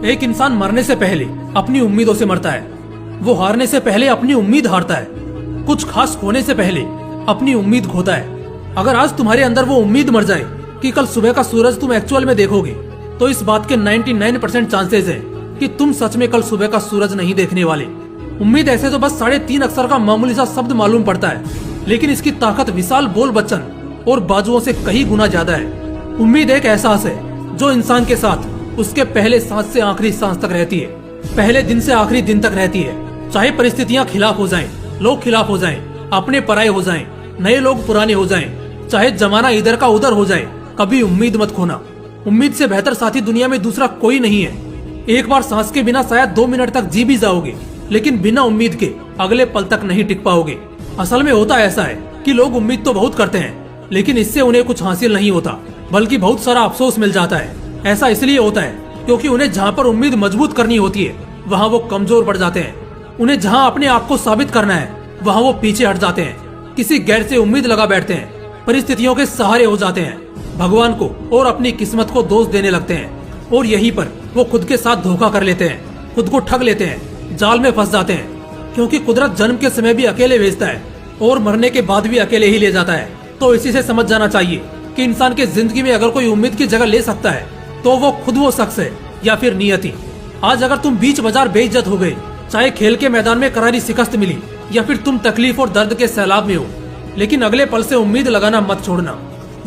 एक इंसान मरने से पहले अपनी उम्मीदों से मरता है। वो हारने से पहले अपनी उम्मीद हारता है। कुछ खास होने से पहले अपनी उम्मीद खोता है। अगर आज तुम्हारे अंदर वो उम्मीद मर जाए कि कल सुबह का सूरज तुम एक्चुअल में देखोगे, तो इस बात के 99% चांसेस है कि तुम सच में कल सुबह का सूरज नहीं देखने वाले। उम्मीद ऐसे तो बस 3.5 अक्षर का मामूली सा शब्द मालूम पड़ता है, लेकिन इसकी ताकत विशाल बोल बच्चन और बाजुओं से कई गुना ज्यादा है। उम्मीद एक एहसास है जो इंसान के साथ उसके पहले सांस से आखिरी सांस तक रहती है, पहले दिन से आखिरी दिन तक रहती है। चाहे परिस्थितियां खिलाफ हो जाएं, लोग खिलाफ हो जाएं, अपने पराये हो जाएं, नए लोग पुराने हो जाएं, चाहे जमाना इधर का उधर हो जाए, कभी उम्मीद मत खोना। उम्मीद से बेहतर साथी दुनिया में दूसरा कोई नहीं है। एक बार सांस के बिना शायद 2 मिनट तक जी भी जाओगे, लेकिन बिना उम्मीद के अगले पल तक नहीं टिक पाओगे। असल में होता ऐसा है कि लोग उम्मीद तो बहुत करते हैं, लेकिन इससे उन्हें कुछ हासिल नहीं होता, बल्कि बहुत सारा अफसोस मिल जाता है। ऐसा इसलिए होता है क्योंकि उन्हें जहाँ पर उम्मीद मजबूत करनी होती है, वहाँ वो कमजोर पड़ जाते हैं। उन्हें जहाँ अपने आप को साबित करना है, वहाँ वो पीछे हट जाते हैं। किसी गैर से उम्मीद लगा बैठते हैं, परिस्थितियों के सहारे हो जाते हैं, भगवान को और अपनी किस्मत को दोष देने लगते हैं, और यहीं पर वो खुद के साथ धोखा कर लेते हैं, खुद को ठग लेते हैं, जाल में फंस जाते हैं। क्योंकि कुदरत जन्म के समय भी अकेले भेजता है और मरने के बाद भी अकेले ही ले जाता है। तो इसी से समझ जाना चाहिए कि इंसान की जिंदगी में अगर कोई उम्मीद की जगह ले सकता है, तो वो खुद वो शख्स है या फिर नियति। आज अगर तुम बीच बाजार बेइज्जत हो गए, चाहे खेल के मैदान में करारी शिकस्त मिली या फिर तुम तकलीफ और दर्द के सैलाब में हो, लेकिन अगले पल से उम्मीद लगाना मत छोड़ना।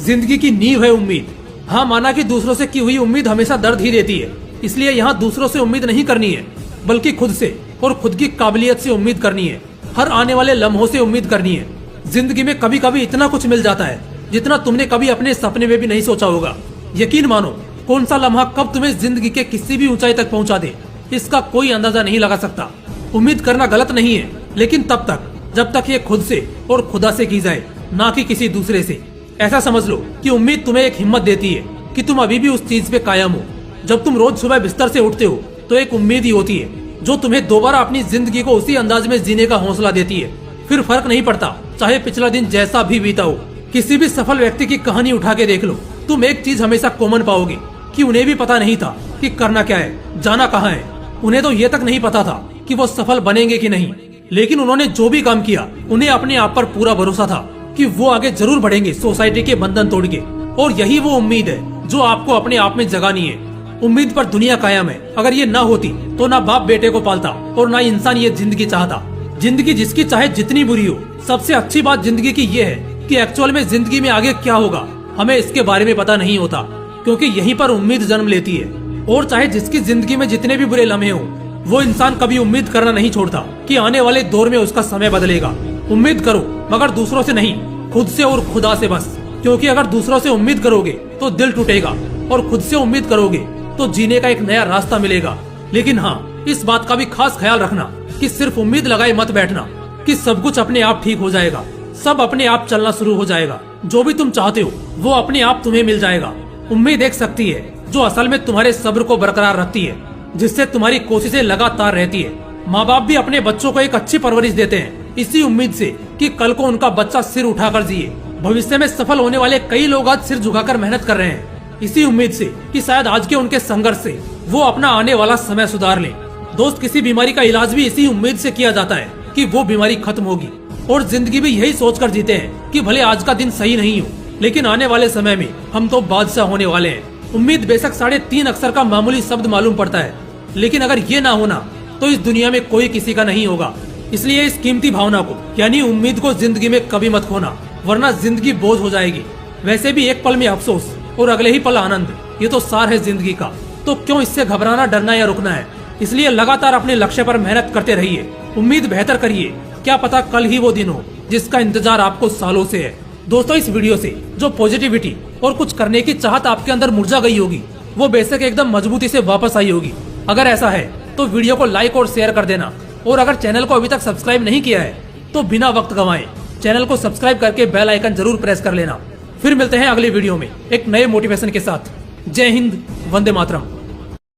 जिंदगी की नींव है उम्मीद। हाँ, माना कि दूसरों से की हुई उम्मीद हमेशा दर्द ही देती है, इसलिए यहाँ दूसरों से उम्मीद नहीं करनी है, बल्कि खुद से और खुद की काबिलियत से उम्मीद करनी है। हर आने वाले लम्हों से उम्मीद करनी है। जिंदगी में कभी कभी इतना कुछ मिल जाता है जितना तुमने कभी अपने सपने में भी नहीं सोचा होगा। यकीन मानो, कौन सा लम्हा कब तुम्हें जिंदगी के किसी भी ऊंचाई तक पहुंचा दे, इसका कोई अंदाजा नहीं लगा सकता। उम्मीद करना गलत नहीं है, लेकिन तब तक जब तक ये खुद से और खुदा से की जाए, ना कि किसी दूसरे से। ऐसा समझ लो कि उम्मीद तुम्हें एक हिम्मत देती है कि तुम अभी भी उस चीज पे कायम हो। जब तुम रोज सुबह बिस्तर से उठते हो, तो एक उम्मीद ही होती है जो तुम्हें दोबारा अपनी जिंदगी को उसी अंदाज में जीने का हौसला देती है। फिर फर्क नहीं पड़ता चाहे पिछला दिन जैसा भी बीता हो। किसी भी सफल व्यक्ति की कहानी उठा के देख लो, तुम एक चीज हमेशा कॉमन पाओगे कि उन्हें भी पता नहीं था कि करना क्या है, जाना कहाँ है। उन्हें तो ये तक नहीं पता था कि वो सफल बनेंगे कि नहीं, लेकिन उन्होंने जो भी काम किया, उन्हें अपने आप पर पूरा भरोसा था कि वो आगे जरूर बढ़ेंगे सोसाइटी के बंधन तोड़ के। और यही वो उम्मीद है जो आपको अपने आप में जगानी है। उम्मीद पर दुनिया कायम है। अगर ये ना होती तो ना बाप बेटे को पालता और ना इंसान ये जिंदगी चाहता। जिंदगी जिसकी चाहे जितनी बुरी हो, सबसे अच्छी बात जिंदगी की ये है कि एक्चुअल में जिंदगी में आगे क्या होगा हमें इसके बारे में पता नहीं होता, क्योंकि यहीं पर उम्मीद जन्म लेती है। और चाहे जिसकी जिंदगी में जितने भी बुरे लम्हे हो, वो इंसान कभी उम्मीद करना नहीं छोड़ता कि आने वाले दौर में उसका समय बदलेगा। उम्मीद करो, मगर दूसरों से नहीं, खुद से और खुदा से बस। क्योंकि अगर दूसरों से उम्मीद करोगे तो दिल टूटेगा, और खुद से उम्मीद करोगे तो जीने का एक नया रास्ता मिलेगा। लेकिन हाँ, इस बात का भी खास ख्याल रखना कि सिर्फ उम्मीद लगाए मत बैठना कि सब कुछ अपने आप ठीक हो जाएगा, सब अपने आप चलना शुरू हो जाएगा। जो भी तुम चाहते हो वो अपने आप तुम्हें मिल जाएगा। उम्मीद एक शक्ति है जो असल में तुम्हारे सब्र को बरकरार रखती है, जिससे तुम्हारी कोशिशें लगातार रहती है। माँ बाप भी अपने बच्चों को एक अच्छी परवरिश देते हैं, इसी उम्मीद से कि कल को उनका बच्चा सिर उठाकर जिए। भविष्य में सफल होने वाले कई लोग आज सिर झुकाकर मेहनत कर रहे हैं, इसी उम्मीद से कि शायद आज के उनके संघर्ष से वो अपना आने वाला समय सुधार ले। दोस्त, किसी बीमारी का इलाज भी इसी उम्मीद से किया जाता है कि वो बीमारी खत्म होगी। और जिंदगी भी यही सोचकर जीते हैं कि भले आज का दिन सही नहीं हो, लेकिन आने वाले समय में हम तो बादशाह होने वाले हैं। उम्मीद बेशक 3.5 अक्षर का मामूली शब्द मालूम पड़ता है, लेकिन अगर ये ना होना तो इस दुनिया में कोई किसी का नहीं होगा। इसलिए इस कीमती भावना को यानी उम्मीद को जिंदगी में कभी मत खोना, वरना जिंदगी बोझ हो जाएगी। वैसे भी एक पल में अफसोस और अगले ही पल आनंद, ये तो सार है जिंदगी का। तो क्यों इससे घबराना, डरना या रुकना है। इसलिए लगातार अपने लक्ष्य पर मेहनत करते रहिए, उम्मीद बेहतर करिए। क्या पता कल ही वो दिन हो जिसका इंतजार आपको सालों से है। दोस्तों, इस वीडियो से जो पॉजिटिविटी और कुछ करने की चाहत आपके अंदर मुरझा गई होगी, वो बेशक एकदम मजबूती से वापस आई होगी। अगर ऐसा है तो वीडियो को लाइक और शेयर कर देना, और अगर चैनल को अभी तक सब्सक्राइब नहीं किया है तो बिना वक्त गंवाए चैनल को सब्सक्राइब करके बेल आइकन जरूर प्रेस कर लेना। फिर मिलते हैं अगली वीडियो में एक नए मोटिवेशन के साथ। जय हिंद, वंदे मातरम।